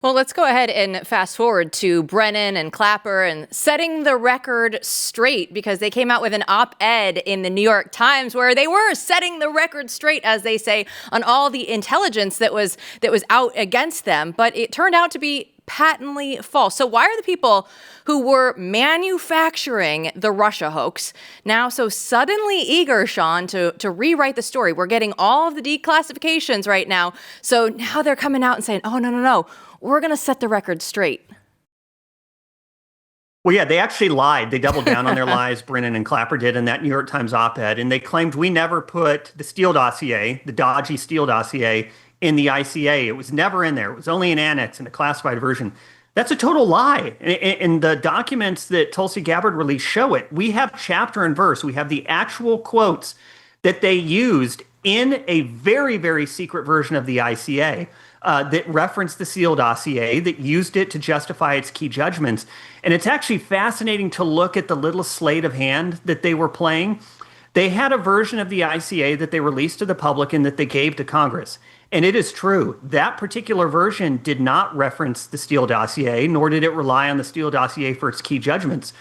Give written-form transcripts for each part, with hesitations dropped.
Well, let's go ahead and fast forward to Brennan and Clapper and setting the record straight, because they came out with an op-ed in the New York Times where they were setting the record straight, as they say, on all the intelligence that was out against them. But it turned out to be patently false. So why are the people who were manufacturing the Russia hoax now so suddenly eager, Sean, to rewrite the story? We're getting all of the declassifications right now. So now they're coming out and saying, oh, no. We're going to set the record straight. Well, yeah, they actually lied. They doubled down on their lies, Brennan and Clapper did, in that New York Times op-ed. And they claimed we never put the Steele dossier, the dodgy Steele dossier, in the ICA. It was never in there. It was only an annex in a classified version. That's a total lie. And the documents that Tulsi Gabbard released show it. We have chapter and verse. We have the actual quotes that they used in a very, very secret version of the ICA. That referenced the Steele dossier, that used it to justify its key judgments. And it's actually fascinating to look at the little sleight of hand that they were playing. They had a version of the ICA that they released to the public and that they gave to Congress. And it is true, that particular version did not reference the Steele dossier, nor did it rely on the Steele dossier for its key judgments.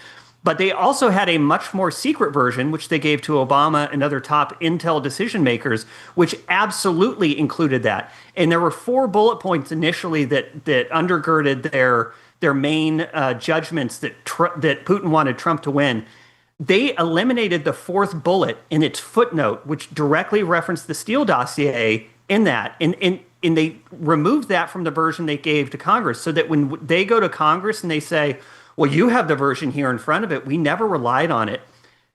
But they also had a much more secret version, which they gave to Obama and other top intel decision makers, which absolutely included that. And there were 4 bullet points initially that undergirded their main judgments that Putin wanted Trump to win. They eliminated the 4th bullet in its footnote, which directly referenced the Steele dossier in that. And they removed that from the version they gave to Congress, so that when they go to Congress and they say, well, you have the version here in front of it, we never relied on it.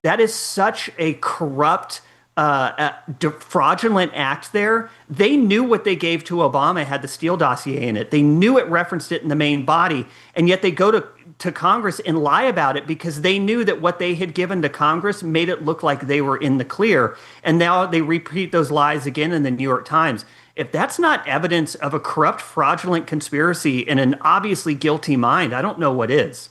That is such a corrupt, fraudulent act there. They knew what they gave to Obama had the Steele dossier in it. They knew it referenced it in the main body, and yet they go to Congress and lie about it because they knew that what they had given to Congress made it look like they were in the clear. And now they repeat those lies again in the New York Times. If that's not evidence of a corrupt, fraudulent conspiracy in an obviously guilty mind, I don't know what is.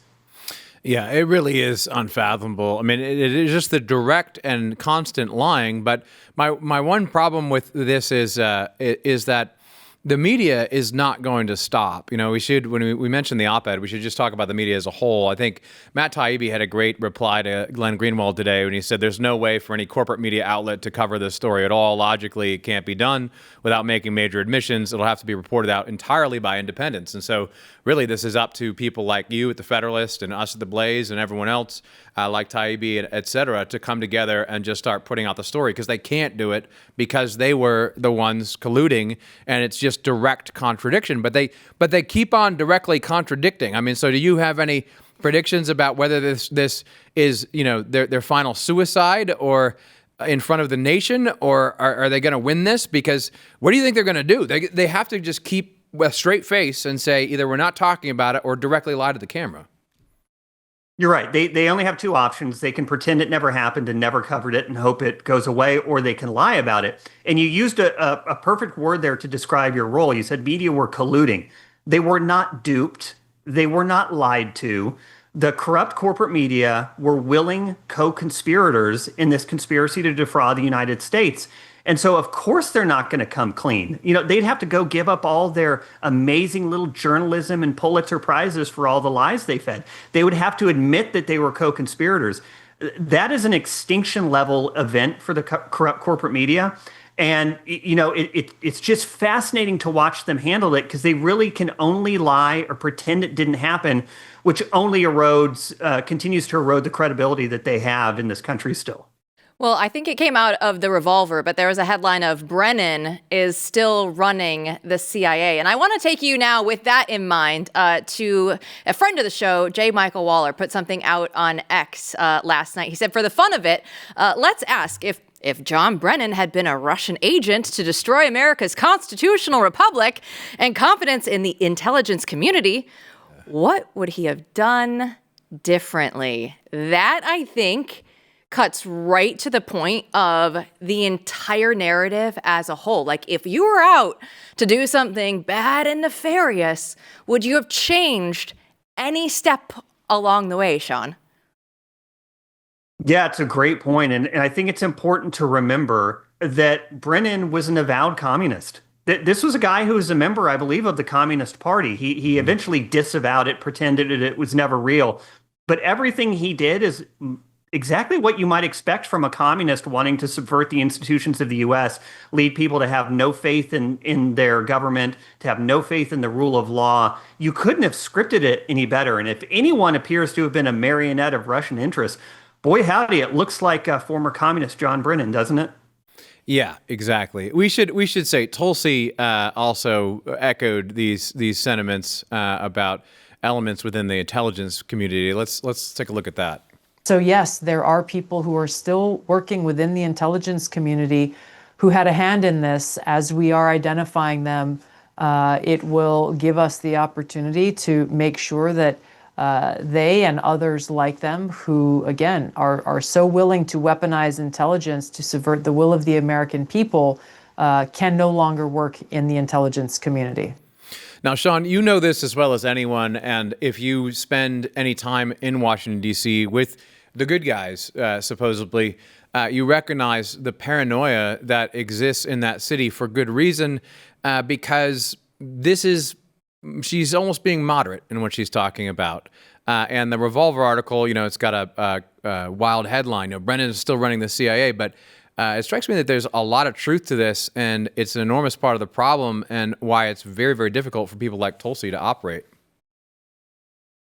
Yeah, it really is unfathomable. I mean, it is just the direct and constant lying. But my one problem with this is that the media is not going to stop. You know, we should, when we mentioned the op-ed, we should just talk about the media as a whole. I think Matt Taibbi had a great reply to Glenn Greenwald today when he said there's no way for any corporate media outlet to cover this story at all. Logically, it can't be done without making major admissions. It'll have to be reported out entirely by independents. And so really this is up to people like you at the Federalist and us at the Blaze and everyone else like Taibbi, et cetera, to come together and just start putting out the story, because they can't do it because they were the ones colluding, and it's just direct contradiction. But they keep on directly contradicting. I mean, so do you have any predictions about whether this is, you know, their final suicide or in front of the nation, or are they going to win this? Because what do you think they're going to do? They have to just keep a straight face and say either we're not talking about it or directly lie to the camera. You're right. They only have 2 options. They can pretend it never happened and never covered it and hope it goes away, or they can lie about it. And you used a perfect word there to describe your role. You said media were colluding. They were not duped. They were not lied to. The corrupt corporate media were willing co-conspirators in this conspiracy to defraud the United States. And so, of course, they're not going to come clean. You know, they'd have to go give up all their amazing little journalism and Pulitzer Prizes for all the lies they fed. They would have to admit that they were co-conspirators. That is an extinction level event for the corrupt corporate media. And, you know, it's just fascinating to watch them handle it, because they really can only lie or pretend it didn't happen, which only continues to erode the credibility that they have in this country still. Well, I think it came out of the Revolver, but there was a headline of Brennan is still running the CIA. And I want to take you now, with that in mind, to a friend of the show, J. Michael Waller, put something out on X last night. He said, for the fun of it, let's ask if John Brennan had been a Russian agent to destroy America's constitutional republic and confidence in the intelligence community, what would he have done differently? That, I think, cuts right to the point of the entire narrative as a whole. Like, if you were out to do something bad and nefarious, would you have changed any step along the way, Sean? Yeah, it's a great point. And I think it's important to remember that Brennan was an avowed communist. This was a guy who was a member, I believe, of the Communist Party. He eventually disavowed it, pretended it was never real. But everything he did is exactly what you might expect from a communist wanting to subvert the institutions of the U.S., lead people to have no faith in their government, to have no faith in the rule of law. You couldn't have scripted it any better. And if anyone appears to have been a marionette of Russian interests, boy, howdy, it looks like former communist John Brennan, doesn't it? Yeah, exactly. We should say Tulsi also echoed these sentiments about elements within the intelligence community. Let's take a look at that. So yes, there are people who are still working within the intelligence community who had a hand in this. As we are identifying them, it will give us the opportunity to make sure that they and others like them who, again, are so willing to weaponize intelligence to subvert the will of the American people can no longer work in the intelligence community. Now, Sean, you know this as well as anyone, and if you spend any time in Washington, D.C. with the good guys, supposedly, you recognize the paranoia that exists in that city for good reason, because she's almost being moderate in what she's talking about. And the Revolver article, it's got a wild headline. Brennan is still running the CIA, but it strikes me that there's a lot of truth to this, and it's an enormous part of the problem and why it's very, very difficult for people like Tulsi to operate.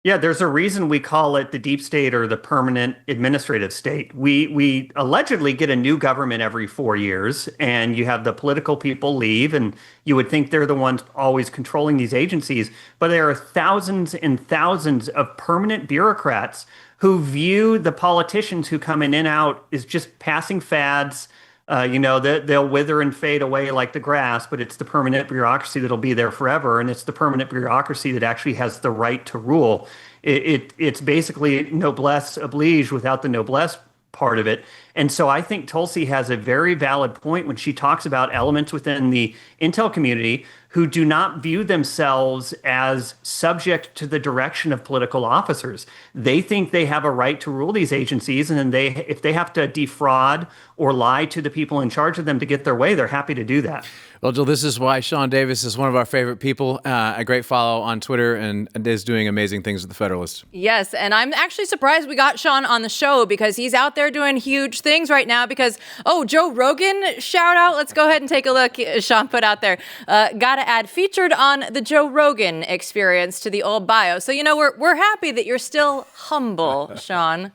Yeah, there's a reason we call it the deep state or the permanent administrative state. We allegedly get a new government every 4 years, and you have the political people leave, and you would think they're the ones always controlling these agencies. But there are thousands and thousands of permanent bureaucrats who view the politicians who come in and out as just passing fads. They'll wither and fade away like the grass, but it's the permanent bureaucracy that'll be there forever. And it's the permanent bureaucracy that actually has the right to rule. It's basically noblesse oblige without the noblesse part of it. And so I think Tulsi has a very valid point when she talks about elements within the intel community who do not view themselves as subject to the direction of political officers. They think they have a right to rule these agencies, and then if they have to defraud or lie to the people in charge of them to get their way, they're happy to do that. Well, Jill, this is why Sean Davis is one of our favorite people, a great follow on Twitter, and is doing amazing things at the Federalist. Yes, and I'm actually surprised we got Sean on the show because he's out there doing huge things right now because, Joe Rogan, shout out. Let's go ahead and take a look. Sean put out there. Gotta add featured on the Joe Rogan Experience to the old bio. So, we're happy that you're still humble, Sean.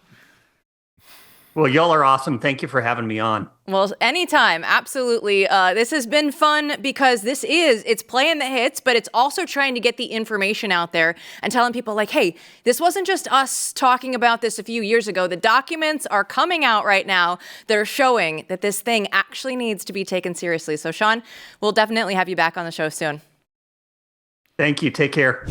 Well, y'all are awesome. Thank you for having me on. Well, anytime. Absolutely. This has been fun because it's playing the hits, but it's also trying to get the information out there and telling people like, hey, this wasn't just us talking about this a few years ago. The documents are coming out right now that are showing that this thing actually needs to be taken seriously. So, Sean, we'll definitely have you back on the show soon. Thank you. Take care.